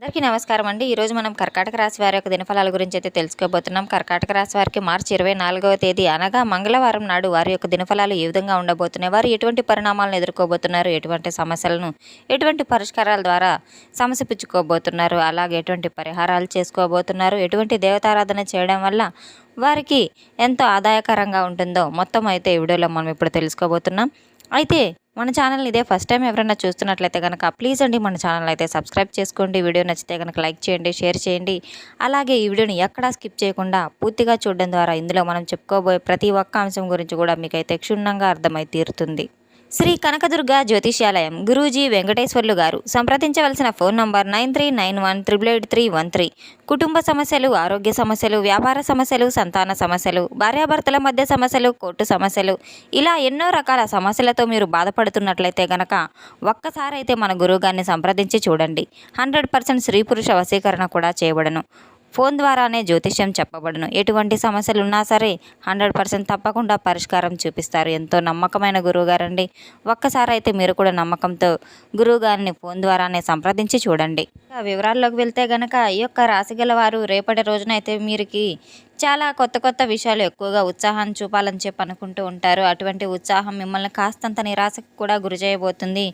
అందరికీ నమస్కారం అండి. ఈరోజు మనం కర్కాటక రాశి వారి యొక్క దినఫలాల గురించి అయితే తెలుసుకోబోతున్నాం. కర్కాటక రాశి వారికి మార్చి 24వ తేదీ అనగా మంగళవారం నాడు వారి యొక్క దినఫలాలు ఏ విధంగా ఉండబోతున్నాయి, వారు ఎటువంటి పరిణామాలను ఎదుర్కోబోతున్నారు, ఎటువంటి సమస్యలను ఎటువంటి పరిష్కారాల ద్వారా సమసిపుచ్చుకోబోతున్నారు, అలాగే ఎటువంటి పరిహారాలు చేసుకోబోతున్నారు, ఎటువంటి దేవతారాధన చేయడం వల్ల వారికి ఎంతో ఆదాయకరంగా ఉంటుందో మొత్తం అయితే ఈ వీడియోలో మనం ఇప్పుడు తెలుసుకోబోతున్నాం. అయితే మన ఛానల్ని ఇదే ఫస్ట్ టైం ఎవరైనా చూస్తున్నట్లయితే కనుక ప్లీజ్ అండి మన ఛానల్ అయితే సబ్స్క్రైబ్ చేసుకోండి. వీడియో నచ్చితే కనుక లైక్ చేయండి, షేర్ చేయండి. అలాగే ఈ వీడియోని ఎక్కడా స్కిప్ చేయకుండా పూర్తిగా చూడడం ద్వారా ఇందులో మనం చెప్పుకోబోయే ప్రతి ఒక్క అంశం గురించి కూడా మీకైతే క్షుణ్ణంగా అర్థమై తీరుతుంది. శ్రీ కనకదుర్గ జ్యోతిష్యాలయం గురూజీ వెంకటేశ్వర్లు గారు. సంప్రదించవలసిన ఫోన్ నంబర్ 9391888313. కుటుంబ సమస్యలు, ఆరోగ్య సమస్యలు, వ్యాపార సమస్యలు, సంతాన సమస్యలు, భార్యాభర్తల మధ్య సమస్యలు, కోర్టు సమస్యలు, ఇలా ఎన్నో రకాల సమస్యలతో మీరు బాధపడుతున్నట్లయితే గనక ఒక్కసారి అయితే మన గురువుగారిని సంప్రదించి చూడండి. 100% స్త్రీ పురుష వశీకరణ కూడా చేయబడను. ఫోన్ ద్వారానే జ్యోతిష్యం చెప్పబడును. ఎటువంటి సమస్యలు ఉన్నా సరే 100% తప్పకుండా పరిష్కారం చూపిస్తారు. ఎంతో నమ్మకమైన గురువుగారండి. ఒక్కసారి అయితే మీరు కూడా నమ్మకంతో గురువుగారిని ఫోన్ ద్వారానే సంప్రదించి చూడండి. వివరాల్లోకి వెళ్తే గనక ఈ యొక్క రాశి గల వారు రేపటి రోజునైతే మీరుకి చాలా కొత్త కొత్త విషయాలు ఎక్కువగా ఉత్సాహాన్ని చూపాలని చెప్పి అనుకుంటూ ఉంటారు. అటువంటి ఉత్సాహం మిమ్మల్ని కాస్తంత నిరాశకు కూడా గురి చేయబోతుంది.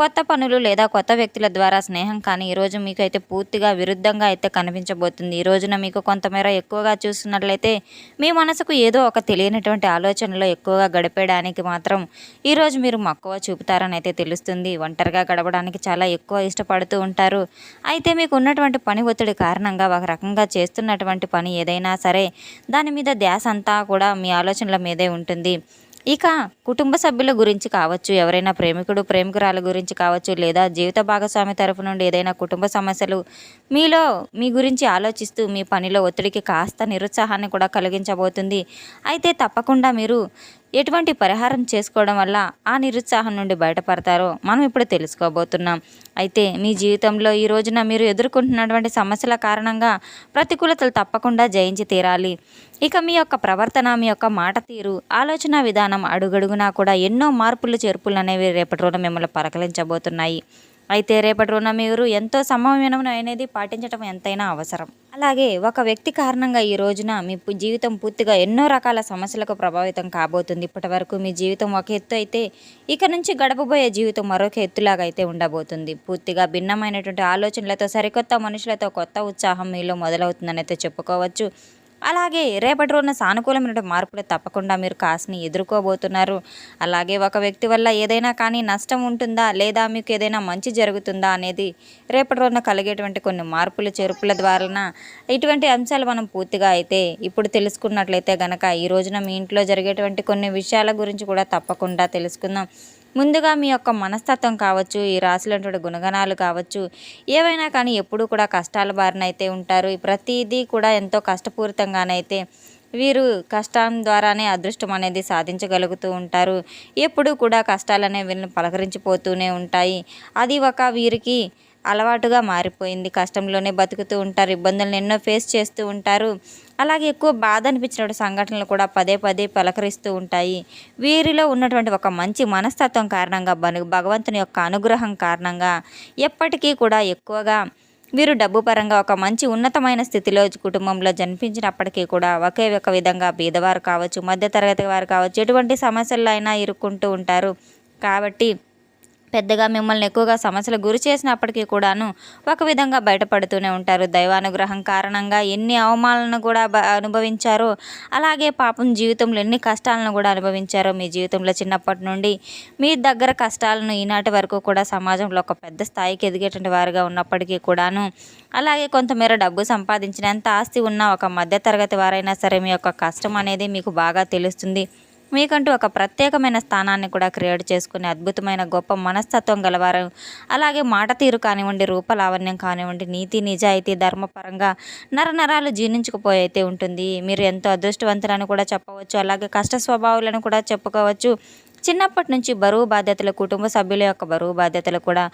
కొత్త పనులు లేదా కొత్త వ్యక్తుల ద్వారా స్నేహం కానీ ఈరోజు మీకు అయితే పూర్తిగా విరుద్ధంగా అయితే కనిపించబోతుంది. ఈ రోజున మీకు కొంతమేర ఎక్కువగా చూస్తున్నట్లయితే మీ మనసుకు ఏదో ఒక తెలియనటువంటి ఆలోచనలో ఎక్కువగా గడిపేయడానికి మాత్రం ఈరోజు మీరు మక్కువ చూపుతారని అయితే తెలుస్తుంది. ఒంటరిగా గడపడానికి చాలా ఎక్కువ ఇష్టపడుతూ ఉంటారు. అయితే మీకు ఉన్నటువంటి పని ఒత్తిడి కారణంగా ఒక రకంగా చేస్తున్నటువంటి పని ఏదైనా సరే దాని మీద ధ్యాస అంతా కూడా మీ ఆలోచనల మీదే ఉంటుంది. ఇక కుటుంబ సభ్యుల గురించి కావచ్చు, ఎవరైనా ప్రేమికుడు ప్రేమికురాల గురించి కావచ్చు, లేదా జీవిత భాగస్వామి తరఫు నుండి ఏదైనా కుటుంబ సమస్యలు మీ గురించి ఆలోచిస్తూ మీ పనిలో ఒత్తిడికి కాస్త నిరుత్సాహాన్ని కూడా కలిగించబోతుంది. అయితే తప్పకుండా మీరు ఎటువంటి పరిహారం చేసుకోవడం వల్ల ఆ నిరుత్సాహం నుండి బయటపడతారో మనం ఇప్పుడు తెలుసుకోబోతున్నాం. అయితే మీ జీవితంలో ఈ రోజున మీరు ఎదుర్కొంటున్నటువంటి సమస్యల కారణంగా ప్రతికూలతలు తప్పకుండా జయించి తీరాలి. ఇక మీ యొక్క ప్రవర్తన, మీ యొక్క మాట తీరు, ఆలోచన విధానం అడుగడుగునా కూడా ఎన్నో మార్పులు చేర్పులు అనేవి రేపటి రోజున మిమ్మల్ని పలకరించబోతున్నాయి. అయితే రేపటి రోజున మీరు ఎంతో సమన్వయం అనేది పాటించడం ఎంతైనా అవసరం. అలాగే ఒక వ్యక్తి కారణంగా ఈ రోజున మీ జీవితం పూర్తిగా ఎన్నో రకాల సమస్యలకు ప్రభావితం కాబోతుంది. ఇప్పటి వరకు మీ జీవితం ఒక ఎత్తు అయితే ఇక నుంచి గడపబోయే జీవితం మరొక ఎత్తులాగా అయితే ఉండబోతుంది. పూర్తిగా భిన్నమైనటువంటి ఆలోచనలతో సరికొత్త మనుషులతో కొత్త ఉత్సాహం మీలో మొదలవుతుందని అయితే చెప్పుకోవచ్చు. అలాగే రేపటి రోజున సానుకూలమైన మార్పులు తప్పకుండా మీరు కాస్ని ఎదుర్కోబోతున్నారు. అలాగే ఒక వ్యక్తి వల్ల ఏదైనా కానీ నష్టం ఉంటుందా లేదా మీకు ఏదైనా మంచి జరుగుతుందా అనేది రేపటి రోజున కలిగేటువంటి కొన్ని మార్పులు చేర్పుల ద్వారా ఇటువంటి అంశాలు మనం పూర్తిగా అయితే ఇప్పుడు తెలుసుకున్నట్లయితే గనక ఈ రోజున మీ ఇంట్లో జరిగేటువంటి కొన్ని విషయాల గురించి కూడా తప్పకుండా తెలుసుకుందాం. ముందుగా మీ యొక్క మనస్తత్వం కావచ్చు, ఈ రాశిలోటువంటి గుణగణాలు కావచ్చు, ఏవైనా కానీ ఎప్పుడూ కూడా కష్టాల బారిన అయితే ఉంటారు. ప్రతిదీ కూడా ఎంతో కష్టపూరితంగానైతే వీరు కష్టం ద్వారానే అదృష్టం అనేది సాధించగలుగుతూ ఉంటారు. ఎప్పుడూ కూడా కష్టాలనే వీళ్ళని పలకరించిపోతూనే ఉంటాయి. అది ఒక వీరికి అలవాటుగా మారిపోయింది. కష్టంలోనే బతుకుతూ ఉంటారు, ఇబ్బందులను ఎన్నో ఫేస్ చేస్తూ ఉంటారు. అలాగే ఎక్కువ బాధ అనిపించిన సంఘటనలు కూడా పదే పదే పలకరిస్తూ ఉంటాయి. వీరిలో ఉన్నటువంటి ఒక మంచి మనస్తత్వం కారణంగా భగవంతుని యొక్క అనుగ్రహం కారణంగా ఎప్పటికీ కూడా ఎక్కువగా వీరు డబ్బు పరంగా ఒక మంచి ఉన్నతమైన స్థితిలో కుటుంబంలో జన్మించినప్పటికీ కూడా ఒకే ఒక విధంగా బీదవారు కావచ్చు, మధ్యతరగతి వారు కావచ్చు, ఎటువంటి సమస్యల్లో అయినా ఇరుక్కుంటూ ఉంటారు. కాబట్టి పెద్దగా మిమ్మల్ని ఎక్కువగా సమస్యలు గురి చేసినప్పటికీ కూడాను ఒక విధంగా బయటపడుతూనే ఉంటారు. దైవానుగ్రహం కారణంగా ఎన్ని అవమానాలను కూడా అనుభవించారో, అలాగే పాపం జీవితంలో ఎన్ని కష్టాలను కూడా అనుభవించారో, మీ జీవితంలో చిన్నప్పటి నుండి మీ దగ్గర కష్టాలను ఈనాటి వరకు కూడా సమాజంలో ఒక పెద్ద స్థాయికి ఎదిగేటువంటి వారుగా ఉన్నప్పటికీ కూడాను, అలాగే కొంతమేర డబ్బు సంపాదించిన ఎంత ఆస్తి ఉన్నా ఒక మధ్యతరగతి వారైనా సరే మీ యొక్క కష్టం అనేది మీకు బాగా తెలుస్తుంది. మీకంటూ ఒక ప్రత్యేకమైన స్థానాన్ని కూడా క్రియేట్ చేసుకునే అద్భుతమైన గొప్ప మనస్తత్వం గలవారు. అలాగే మాట తీరు కానివ్వండి, రూపలావణ్యం కానివ్వండి, నీతి నిజాయితీ ధర్మపరంగా నరనరాలు జీర్ణించుకుపోయి అయితే ఉంటుంది. మీరు ఎంతో అదృష్టవంతులని కూడా చెప్పవచ్చు. అలాగే కష్ట స్వభావాలను కూడా చెప్పుకోవచ్చు. చిన్నప్పటి నుంచి బరువు బాధ్యతలు, కుటుంబ సభ్యుల యొక్క బరువు బాధ్యతలు కూడా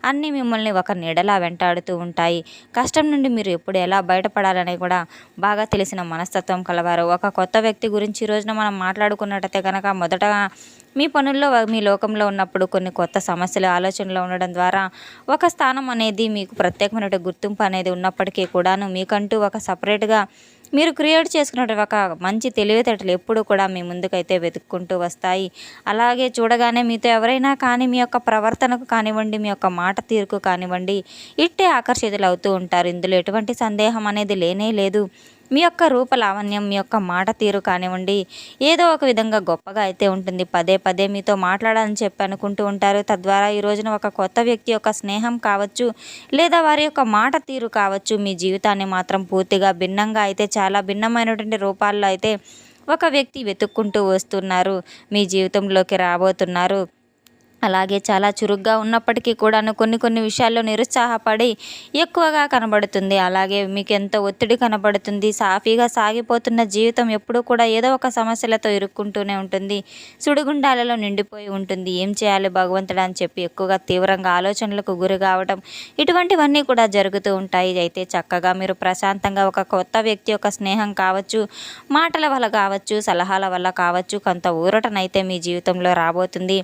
అన్నీ మిమ్మల్ని ఒక నీడలా వెంటాడుతూ ఉంటాయి. కష్టం నుండి మీరు ఎప్పుడు ఎలా బయటపడాలని కూడా బాగా తెలిసిన మనస్తత్వం కలవారు. ఒక కొత్త వ్యక్తి గురించి ఈ రోజున మనం మాట్లాడుకున్నట్టయితే కనుక మొదటగా మీ పనుల్లో మీ లోకంలో ఉన్నప్పుడు కొన్ని కొత్త సమస్యలు ఆలోచనలో ఉండడం ద్వారా ఒక స్థానం అనేది మీకు ప్రత్యేకమైన గుర్తింపు అనేది ఉన్నప్పటికీ కూడాను మీకంటూ ఒక సపరేట్గా మీరు క్రియేట్ చేసుకున్న ఒక మంచి తెలివితేటలు ఎప్పుడు కూడా మీ ముందుకైతే వెతుక్కుంటూ వస్తాయి. అలాగే చూడగానే మీతో ఎవరైనా కానీ మీ యొక్క ప్రవర్తనకు కానివ్వండి, మీ యొక్క మాట తీరుకు కానివ్వండి, ఇట్టే ఆకర్షితులు అవుతూ ఉంటారు. ఇందులో ఎటువంటి సందేహం అనేది లేనే లేదు. మీ యొక్క రూప లావణ్యం, మీ యొక్క మాట తీరు కానివ్వండి, ఏదో ఒక విధంగా గొప్పగా అయితే ఉంటుంది. పదే పదే మీతో మాట్లాడాలని చెప్పి అనుకుంటూ ఉంటారు. తద్వారా ఈ రోజున ఒక కొత్త వ్యక్తి యొక్క స్నేహం కావచ్చు, లేదా వారి యొక్క మాట తీరు కావచ్చు, మీ జీవితాన్ని మాత్రం పూర్తిగా భిన్నంగా అయితే చాలా భిన్నమైనటువంటి రూపాల్లో అయితే ఒక వ్యక్తి వెతుక్కుంటూ వస్తున్నారు, మీ జీవితంలోకి రాబోతున్నారు. అలాగే చాలా చురుగ్గా ఉన్నప్పటికీ కూడాను కొన్ని విషయాల్లో నిరుత్సాహపడి ఎక్కువగా కనబడుతుంది. అలాగే మీకు ఎంతో ఒత్తిడి కనబడుతుంది. సాఫీగా సాగిపోతున్న జీవితం ఎప్పుడూ కూడా ఏదో ఒక సమస్యలతో ఇరుక్కుంటూనే ఉంటుంది. సుడిగుండాలలో నిండిపోయి ఉంటుంది. ఏం చేయాలి భగవంతుడా అని చెప్పి ఎక్కువగా తీవ్రంగా ఆలోచనలకు గురి కావడం, ఇటువంటివన్నీ కూడా జరుగుతూ ఉంటాయి. అయితే చక్కగా మీరు ప్రశాంతంగా ఒక కొత్త వ్యక్తి యొక్క స్నేహం కావచ్చు, మాటల వల్ల కావచ్చు, సలహాల వల్ల కావచ్చు, కొంత ఊరటనైతే మీ జీవితంలో రాబోతుంది.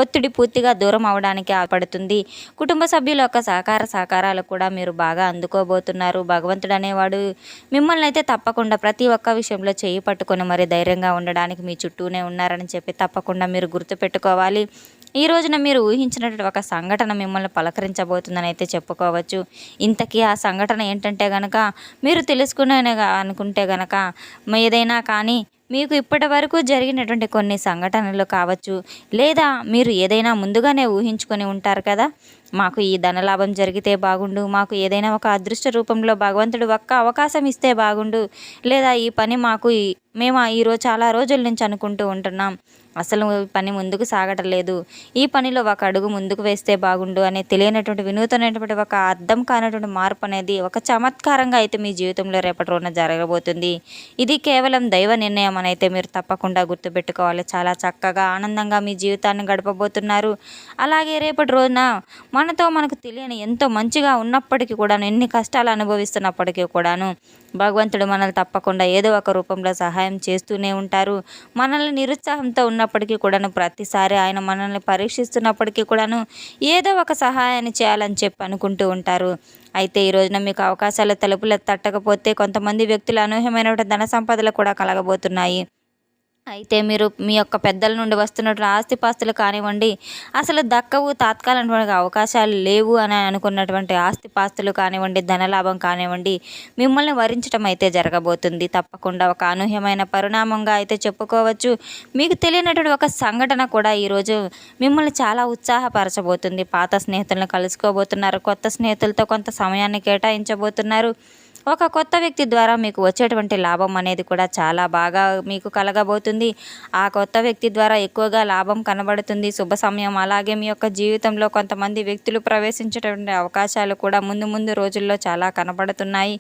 ఒత్తిడి పూర్తిగా దూరం అవడానికి పడుతుంది. కుటుంబ సభ్యుల యొక్క సహకారాలు కూడా మీరు బాగా అందుకోబోతున్నారు. భగవంతుడు అనేవాడు మిమ్మల్ని అయితే తప్పకుండా ప్రతి ఒక్క విషయంలో చేయి పట్టుకొని మరి ధైర్యంగా ఉండడానికి మీ చుట్టూనే ఉన్నారని చెప్పి తప్పకుండా మీరు గుర్తుపెట్టుకోవాలి. ఈ రోజున మీరు ఊహించినటువంటి ఒక సంఘటన మిమ్మల్ని పలకరించబోతుందని అయితే చెప్పుకోవచ్చు. ఇంతకీ ఆ సంఘటన ఏంటంటే గనక మీరు తెలుసుకునే అనుకుంటే గనక ఏదైనా కానీ మీకు ఇప్పటి వరకు జరిగినటువంటి కొన్ని సంఘటనలు కావచ్చు, లేదా మీరు ఏదైనా ముందుగానే ఊహించుకొని ఉంటారు కదా, మాకు ఈ ధనలాభం జరిగితే బాగుండు, మాకు ఏదైనా ఒక అదృష్ట రూపంలో భగవంతుడు ఒక్క అవకాశం ఇస్తే బాగుండు, లేదా ఈ పని మాకు మేము ఈరోజు చాలా రోజుల నుంచి అనుకుంటూ ఉంటున్నాం, అసలు పని ముందుకు సాగటం లేదు, ఈ పనిలో ఒక అడుగు ముందుకు వేస్తే బాగుండు అనే తెలియనటువంటి వినూతనటువంటి ఒక అర్థం కానటువంటి మార్పు అనేది ఒక చమత్కారంగా అయితే మీ జీవితంలో రేపటి రోజున జరగబోతుంది. ఇది కేవలం దైవ నిర్ణయం అని అయితే మీరు తప్పకుండా గుర్తుపెట్టుకోవాలి. చాలా చక్కగా ఆనందంగా మీ జీవితాన్ని గడపబోతున్నారు. అలాగే రేపటి రోజున మనకు తెలియని ఎంతో మంచిగా ఉన్నప్పటికీ కూడాను, ఎన్ని కష్టాలు అనుభవిస్తున్నప్పటికీ కూడాను భగవంతుడు మనల్ని తప్పకుండా ఏదో ఒక రూపంలో సహాయం చేస్తూనే ఉంటారు. మనల్ని నిరుత్సాహంతో ఉన్నప్పటికీ కూడాను, ప్రతిసారి ఆయన మనల్ని పరీక్షిస్తున్నప్పటికీ కూడాను ఏదో ఒక సహాయాన్ని చేయాలని చెప్పి అనుకుంటూ ఉంటారు. అయితే ఈ రోజున మీకు అవకాశాల తలుపులు తట్టకపోతే కొంతమంది వ్యక్తులు అనూహ్యమైనటువంటి ధన సంపదలు కూడా కలగబోతున్నాయి. అయితే మీరు మీ యొక్క పెద్దల నుండి వస్తున్నటువంటి ఆస్తిపాస్తులు కానివ్వండి, అసలు దక్కవు, తాత్కాలికమైన అవకాశాలు లేవు అని అనుకున్నటువంటి ఆస్తిపాస్తులు కానివ్వండి, ధనలాభం కానివ్వండి, మిమ్మల్ని వరించడం అయితే జరగబోతుంది. తప్పకుండా ఒక అనూహ్యమైన పరిణామంగా అయితే చెప్పుకోవచ్చు. మీకు తెలియనటువంటి ఒక సంఘటన కూడా ఈరోజు మిమ్మల్ని చాలా ఉత్సాహపరచబోతుంది. పాత స్నేహితులను కలుసుకోబోతున్నారు. కొత్త స్నేహితులతో కొంత సమయాన్ని కేటాయించబోతున్నారు. ఒక కొత్త వ్యక్తి ద్వారా మీకు వచ్చేటువంటి లాభం అనేది కూడా చాలా బాగా మీకు కలగబోతుంది. ఆ కొత్త వ్యక్తి ద్వారా ఎక్కువగా లాభం కనబడుతుంది. శుభ సమయం. అలాగే మీ యొక్క జీవితంలో కొంతమంది వ్యక్తులు ప్రవేశించేటువంటి అవకాశాలు కూడా ముందు రోజుల్లో చాలా కనబడుతున్నాయి.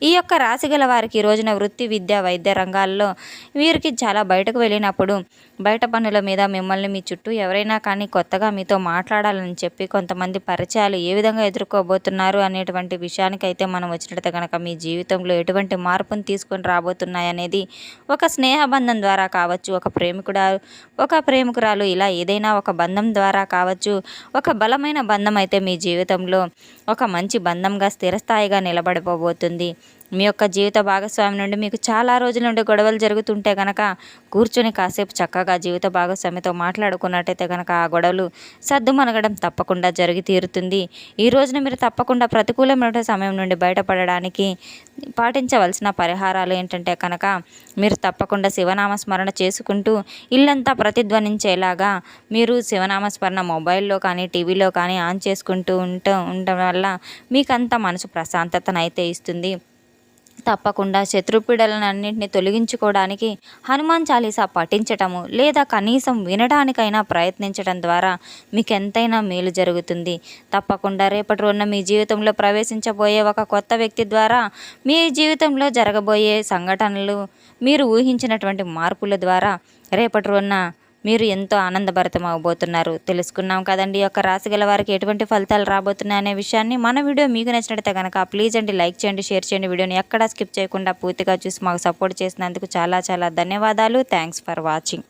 ఈ యొక్క రాశి గల వారికి ఈ రోజున వృత్తి, విద్య, వైద్య రంగాల్లో వీరికి చాలా బయటకు వెళ్ళినప్పుడు బయట పనుల మీద మిమ్మల్ని మీ చుట్టూ ఎవరైనా కానీ కొత్తగా మీతో మాట్లాడాలని చెప్పి కొంతమంది పరిచయాలు ఏ విధంగా ఎదుర్కోబోతున్నారు అనేటువంటి విషయానికైతే మనం వచ్చినట్టు కనుక మీ జీవితంలో ఎటువంటి మార్పును తీసుకొని రాబోతున్నాయనేది ఒక స్నేహబంధం ద్వారా కావచ్చు, ఒక ప్రేమికురాలు ఇలా ఏదైనా ఒక బంధం ద్వారా కావచ్చు, ఒక బలమైన బంధం అయితే మీ జీవితంలో ఒక మంచి బంధంగా స్థిరస్థాయిగా నిలబడిపోబోతుంది. మీ యొక్క జీవిత భాగస్వామి నుండి మీకు చాలా రోజుల నుండి గొడవలు జరుగుతుంటే కనుక కూర్చొని కాసేపు చక్కగా జీవిత భాగస్వామితో మాట్లాడుకున్నట్టయితే కనుక ఆ గొడవలు సద్దుమణగడం తప్పకుండా జరిగి తీరుతుంది. ఈ రోజున మీరు తప్పకుండా ప్రతికూలమైన సమయం నుండి బయటపడడానికి పాటించవలసిన పరిహారాలు ఏంటంటే కనుక మీరు తప్పకుండా శివనామస్మరణ చేసుకుంటూ ఇల్లంతా ప్రతిధ్వనించేలాగా మీరు శివనామస్మరణ మొబైల్లో కానీ టీవీలో కానీ ఆన్ చేసుకుంటూ ఉండడం వల్ల మీకంతా మనసు ప్రశాంతతనైతే ఇస్తుంది. తప్పకుండా శత్రుపీడలను అన్నింటినీ తొలగించుకోవడానికి హనుమాన్ చాలీసా పఠించటము లేదా కనీసం వినడానికైనా ప్రయత్నించడం ద్వారా మీకు ఎంతైనా మేలు జరుగుతుంది. తప్పకుండా రేపటి రోజున మీ జీవితంలో ప్రవేశించబోయే ఒక కొత్త వ్యక్తి ద్వారా మీ జీవితంలో జరగబోయే సంఘటనలు, మీరు ఊహించినటువంటి మార్పుల ద్వారా రేపటి రోజున మీరు ఎంతో ఆనందభరితం అవబోతున్నారు. తెలుసుకున్నాం కదండి ఈ యొక్క రాశి గల వారికి ఎటువంటి ఫలితాలు రాబోతున్నాయి అనే విషయాన్ని. మన వీడియో మీకు నచ్చినట్లయితే కనుక ప్లీజ్ అండి లైక్ చేయండి, షేర్ చేయండి. వీడియోని ఎక్కడా స్కిప్ చేయకుండా పూర్తిగా చూసి మాకు సపోర్ట్ చేసినందుకు చాలా చాలా ధన్యవాదాలు. Thanks for watching.